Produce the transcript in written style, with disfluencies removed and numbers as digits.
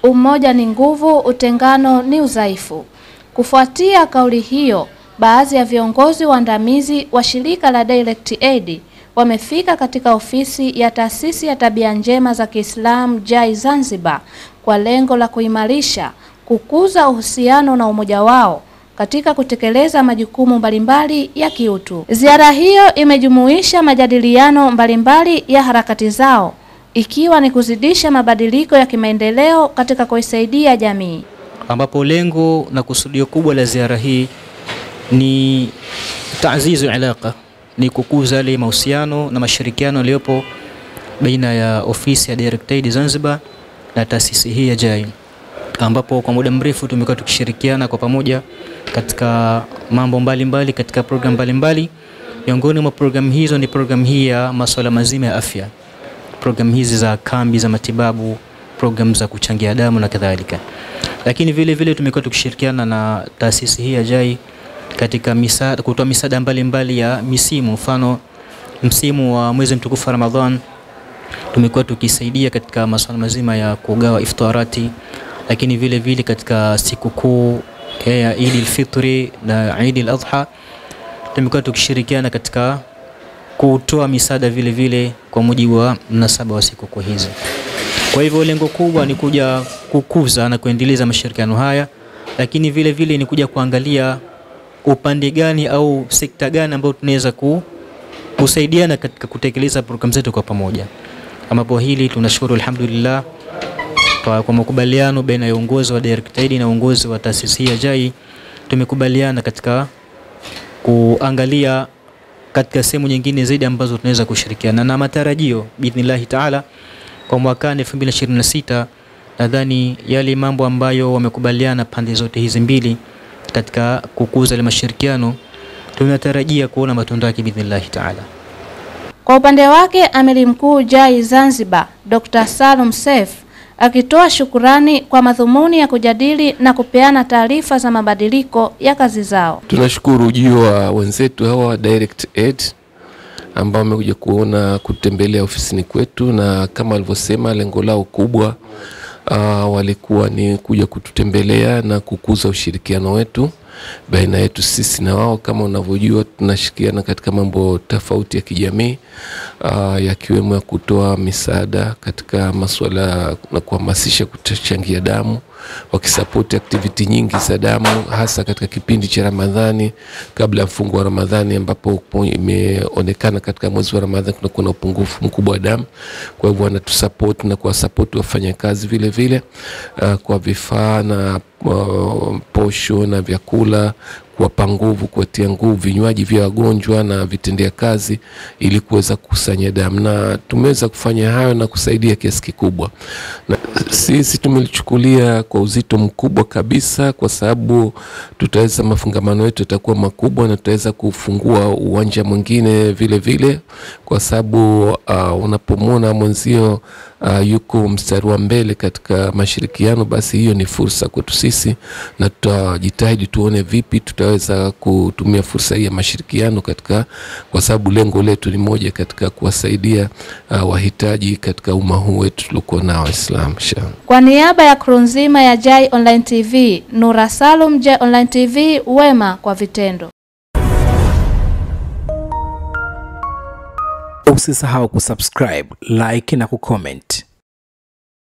Umoja ni nguvu, utengano ni udhaifu. Kufuatia kauli hiyo, baadhi ya viongozi waandamizi wa shirika la Direct Aid wamefika katika ofisi ya taasisi ya tabia njema za Kiislamu JAI Zanzibar kwa lengo la kuimarisha, kukuza uhusiano na umoja wao katika kutekeleza majukumu mbalimbali ya kiutu. Ziara hiyo imejumuisha majadiliano mbalimbali ya harakati zao, ikiwa ni kuzidisha mabadiliko ya kimaendeleo katika kuisaidia jamii. Ambapo lengo na kusudio kubwa la ziara hii ni taazizu alaka, ni kukuza ile mahusiano na mashirikiano yaliyopo baina ya ofisi ya Direct Aid Zanzibar na taasisi hii ya JAI, ambapo kwa muda mrefu tumekuwa tukishirikiana kwa pamoja katika mambo mbalimbali, katika program mbalimbali. Miongoni mwa program hizo ni program hii ya masuala mazima ya afya, program hizi za kambi za matibabu, program za kuchangia damu na kadhalika. Lakini vile vile tumekuwa tukishirikiana na taasisi hii ya JAI katika kutoa misaada mbalimbali ya misimu. Mfano, msimu wa mwezi mtukufu Ramadhan tumekuwa tukisaidia katika masuala mazima ya kugawa iftarati, lakini vile vile katika siku kuu ya Eid al-Fitr na Eid al-Adha tumekuwa tukishirikiana katika kutoa misaada vile vile kwa mujibu wa mnasaba wa siku kuu hizi. Kwa hivyo lengo kubwa ni kuja kukuza na kuendeleza mashirikiano haya, lakini vile vile ni kuja kuangalia upande gani au sekta gani ambayo tunaweza kusaidiana katika kutekeleza programu zetu kwa pamoja. Ambapo hili tunashukuru alhamdulillah kwa makubaliano baina ya uongozi wa Direct Aid na uongozi wa taasisi ya JAI, tumekubaliana katika kuangalia katika sehemu nyingine zaidi ambazo tunaweza kushirikiana, na matarajio biidhnillah taala kwa mwaka 2026 nadhani yale mambo ambayo wamekubaliana pande zote hizi mbili katika kukuza ile mashirikiano tunatarajia kuona matunda yake biidhnillah taala. Kwa upande wake, Amiri Mkuu JAI Zanzibar Dr. Salum Seif akitoa shukurani kwa madhumuni ya kujadili na kupeana taarifa za mabadiliko ya kazi zao. Tunashukuru ujio wa wenzetu hawa Direct Aid ambao wamekuja kutembelea ofisini kwetu, na kama alivyosema lengo lao kubwa walikuwa ni kuja kututembelea na kukuza ushirikiano wetu baina yetu sisi na wao. Kama unavyojua tunashirikiana katika mambo tofauti ya kijamii, yakiwemo ya kutoa misaada katika masuala na kuhamasisha kuchangia damu, wakisupport activity nyingi za damu, hasa katika kipindi cha Ramadhani, kabla ya mfungo wa Ramadhani, ambapo imeonekana katika mwezi wa Ramadhani kuna upungufu mkubwa wa damu. Kwa hivyo wanatusupport na kuwasupport wafanyakazi vile vile kwa vifaa na posho na vyakula, kuwapa nguvu, kuwatia nguvu vinywaji vya wagonjwa na vitendea kazi ili kuweza kukusanya damu, na tumeweza kufanya hayo na kusaidia kiasi kikubwa. Na sisi tumelichukulia kwa uzito mkubwa kabisa, kwa sababu tutaweza mafungamano yetu yatakuwa makubwa na tutaweza kufungua uwanja mwingine vile vile, kwa sababu unapomwona mwenzio yuko mstari wa mbele katika mashirikiano, basi hiyo ni fursa kwetu sisi, na tutajitahidi tuone vipi tutaweza kutumia fursa hii ya mashirikiano kwa sababu lengo letu ni moja katika kuwasaidia wahitaji katika umma huu wetu tulio nao Waislamu. Kwa niaba ya crew nzima ya JAI Online TV, Nura Salum, JAI Online TV, wema kwa vitendo. Usisahau kusubscribe, like na kucomment.